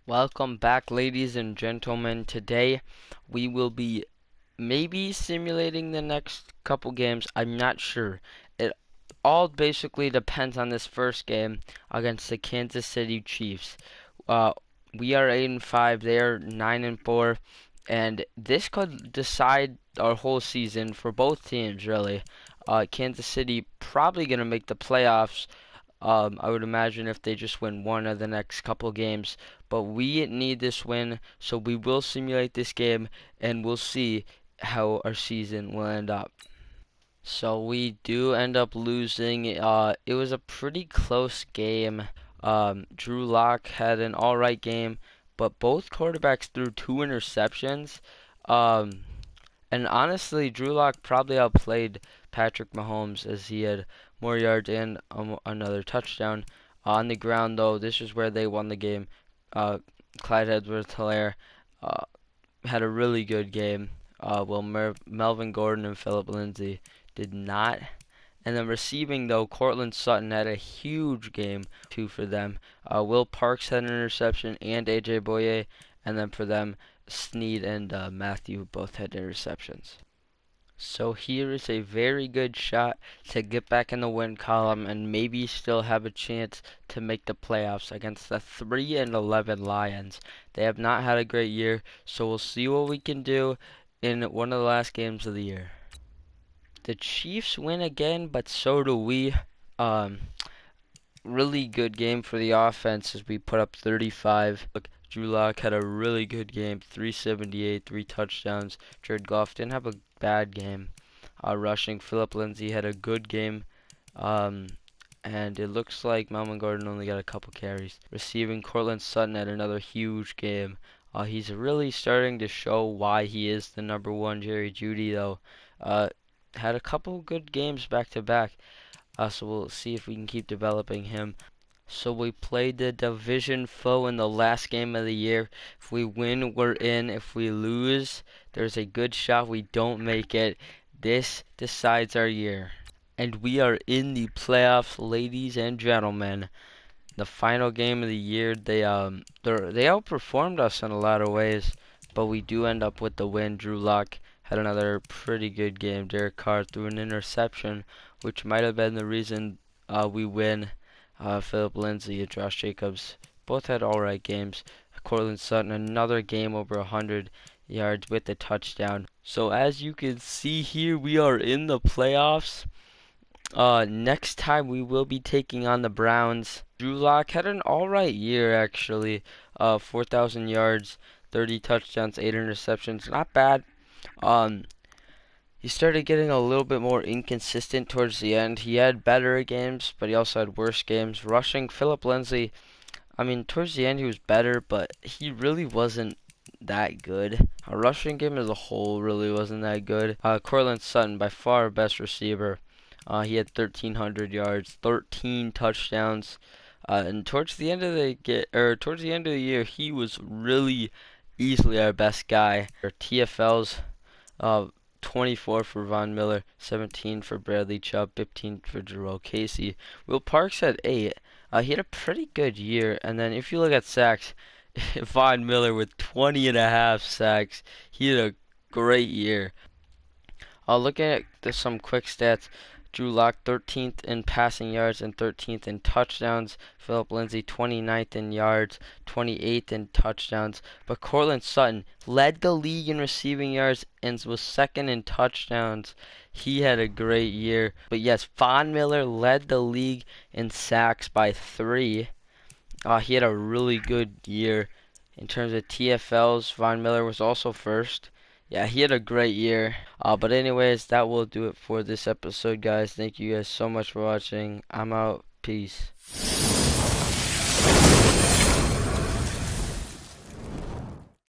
Welcome back, ladies and gentlemen. Today we will be maybe simulating the next couple games. I'm not sure. It all basically depends on this first game against the Kansas City Chiefs. Uh, we are 8-5. They are 9-4, and this could decide our whole season for both teams, really. Kansas City probably gonna make the playoffs. I would imagine if they just win one of the next couple games. But we need this win, so we will simulate this game and we'll see how our season will end up. So we do end up losing. It was a pretty close game. Drew Lock had an alright game, but both quarterbacks threw two interceptions. Um, and honestly, Drew Lock probably outplayed Patrick Mahomes as he had more yards and another touchdown. On the ground, though, this is where they won the game. Uh, Clyde Edwards-Helaire uh, had a really good game. Melvin Gordon and Philip Lindsay did not. And then receiving, though, Cortland Sutton had a huge game, too, for them. Will Parks had an interception and A.J. Boye. And then for them, Snead and Matthew both had interceptions. So here is a very good shot to get back in the win column and maybe still have a chance to make the playoffs against the 3-11 Lions. They have not had a great year, so we'll see what we can do in one of the last games of the year. The Chiefs win again, but so do we. Really good game for the offense as we put up 35. Drew Lock had a really good game, 378, 3 touchdowns. Jared Goff didn't have a bad game. Rushing, Philip Lindsay had a good game. And it looks like Melvin Gordon only got a couple carries. Receiving, Cortland Sutton had another huge game. He's really starting to show why he is the number one Jerry Jeudy, though. Had a couple good games back to back. So we'll see if we can keep developing him. So we played the division foe in the last game of the year. If we win, we're in. If we lose, there's a good shot we don't make it. This decides our year. And we are in the playoffs, ladies and gentlemen. The final game of the year, they outperformed us in a lot of ways, but we do end up with the win. Drew Lock had another pretty good game. Derek Carr threw an interception, which might have been the reason we win. Philip Lindsay and Josh Jacobs both had alright games. Cortland Sutton, another game over 100 yards with a touchdown. So as you can see here, we are in the playoffs. Next time we will be taking on the Browns. Drew Lock had an alright year, actually. 4,000 yards, 30 touchdowns, 8 interceptions. Not bad. He started getting a little bit more inconsistent towards the end. He had better games, but he also had worse games. Rushing, Philip Lindsay, towards the end he was better, but he really wasn't that good. Our rushing game as a whole really wasn't that good. Cortland Sutton, by far our best receiver. He had 1,300 yards, 13 touchdowns, and towards the end of the year, he was really easily our best guy. Our TFLs, 24 for Von Miller, 17 for Bradley Chubb, 15 for Jarrell Casey. Will Parks had 8. He had a pretty good year. And then if you look at sacks, Von Miller with 20.5 sacks. He had a great year. Looking at some quick stats, Drew Lock 13th in passing yards and 13th in touchdowns. Philip Lindsay 29th in yards, 28th in touchdowns. But Cortland Sutton led the league in receiving yards and was second in touchdowns. He had a great year. But yes, Von Miller led the league in sacks by 3. He had a really good year. In terms of TFLs, Von Miller was also first. Yeah, he had a great year. But anyways, that will do it for this episode, guys. Thank you guys so much for watching. I'm out. Peace.